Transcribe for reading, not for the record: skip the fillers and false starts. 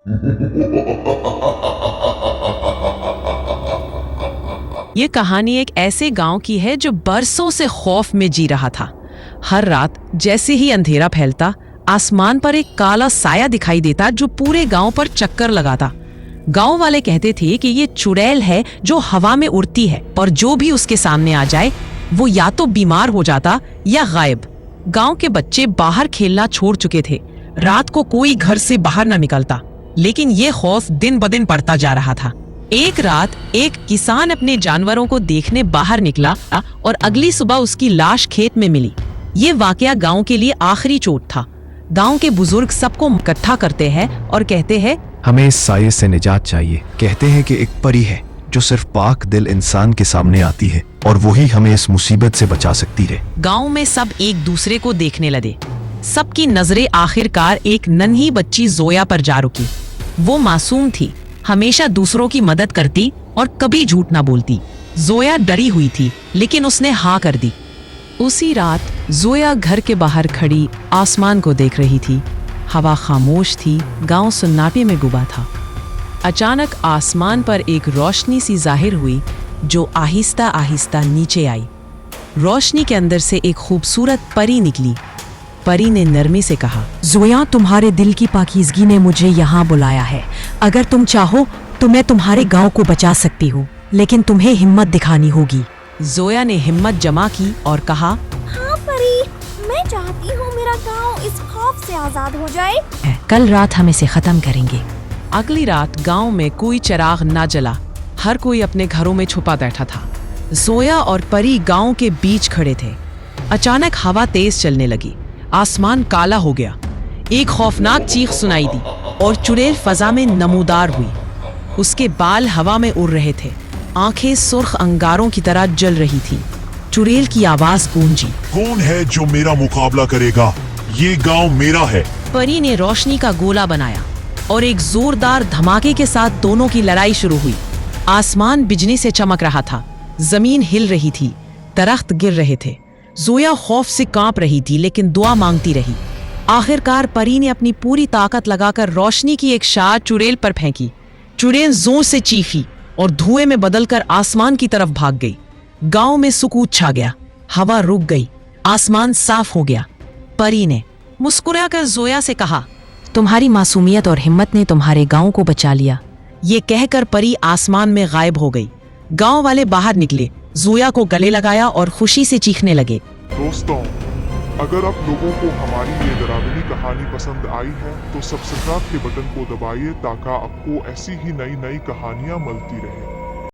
ये कहानी एक ऐसे गांव की है जो बरसों से खौफ में जी रहा था। हर रात जैसे ही अंधेरा फैलता, आसमान पर एक काला साया दिखाई देता जो पूरे गांव पर चक्कर लगाता। गांव वाले कहते थे कि ये चुड़ैल है जो हवा में उड़ती है और जो भी उसके सामने आ जाए वो या तो बीमार हो जाता या गायब। गांव के बच्चे बाहर खेलना छोड़ चुके थे। रात को कोई घर से बाहर न निकलता, लेकिन ये खौफ दिन ब दिन बढ़ता जा रहा था। एक रात एक किसान अपने जानवरों को देखने बाहर निकला और अगली सुबह उसकी लाश खेत में मिली। ये वाकया गांव के लिए आखिरी चोट था। गांव के बुजुर्ग सबको इकट्ठा करते हैं और कहते हैं, हमें इस साये से निजात चाहिए। कहते हैं कि एक परी है जो सिर्फ पाक दिल इंसान के सामने आती है और वही हमें इस मुसीबत से बचा सकती है। गांव में सब एक दूसरे को देखने लगे। सबकी नजरें आखिरकार एक नन्ही बच्ची जोया पर जा रुकी। वो मासूम थी, हमेशा दूसरों की मदद करती और कभी झूठ ना बोलती। जोया डरी हुई थी, लेकिन उसने हाँ कर दी। उसी रात जोया घर के बाहर खड़ी आसमान को देख रही थी। हवा खामोश थी, गांव सन्नाटे में डूबा था। अचानक आसमान पर एक रोशनी सी जाहिर हुई जो आहिस्ता आहिस्ता नीचे आई। रोशनी के अंदर से एक खूबसूरत परी निकली। परी ने नरमी से कहा, जोया, तुम्हारे दिल की पाकीज़गी ने मुझे यहाँ बुलाया है। अगर तुम चाहो तो मैं तुम्हारे गांव को बचा सकती हूँ, लेकिन तुम्हें हिम्मत दिखानी होगी। जोया ने हिम्मत जमा की और कहा, हाँ परी, मैं चाहती हूँ मेरा गांव इस खौफ से आजाद हो जाए। कल रात हम इसे खत्म करेंगे। अगली रात गांव में कोई चिराग ना जला। हर कोई अपने घरों में छुपा बैठा था। जोया और परी गांव के बीच खड़े थे। अचानक हवा तेज चलने लगी। आसमान काला हो गया। एक खौफनाक चीख सुनाई दी और चुड़ैल फजा में नमूदार हुई। उसके बाल हवा में उड़ रहे थे, आंखें सुर्ख अंगारों की तरह जल रही थी। चुड़ैल की आवाज गूंजी, कौन है जो मेरा मुकाबला करेगा? ये गांव मेरा है। परी ने रोशनी का गोला बनाया और एक जोरदार धमाके के साथ दोनों की लड़ाई शुरू हुई। आसमान बिजली से चमक रहा था, जमीन हिल रही थी, दरख्त गिर रहे थे। जोया खौफ से कांप रही थी, लेकिन दुआ मांगती रही। आखिरकार परी ने अपनी पूरी ताकत लगाकर रोशनी की एक शार चुड़ैल पर फेंकी। चुड़ैल जोर से चीखी और धुएं में बदलकर आसमान की तरफ भाग गई। गांव में सुकून छा गया। हवा रुक गई, आसमान साफ हो गया। परी ने मुस्कुराकर जोया से कहा, तुम्हारी मासूमियत और हिम्मत ने तुम्हारे गांव को बचा लिया। ये कहकर परी आसमान में गायब हो गई। गांव वाले बाहर निकले, जोया को गले लगाया और खुशी से चीखने लगे। दोस्तों, अगर आप लोगों को हमारी ये डरावनी कहानी पसंद आई है तो सब्सक्राइब के बटन को दबाइए ताकि आपको ऐसी ही नई नई कहानियां मिलती रहे।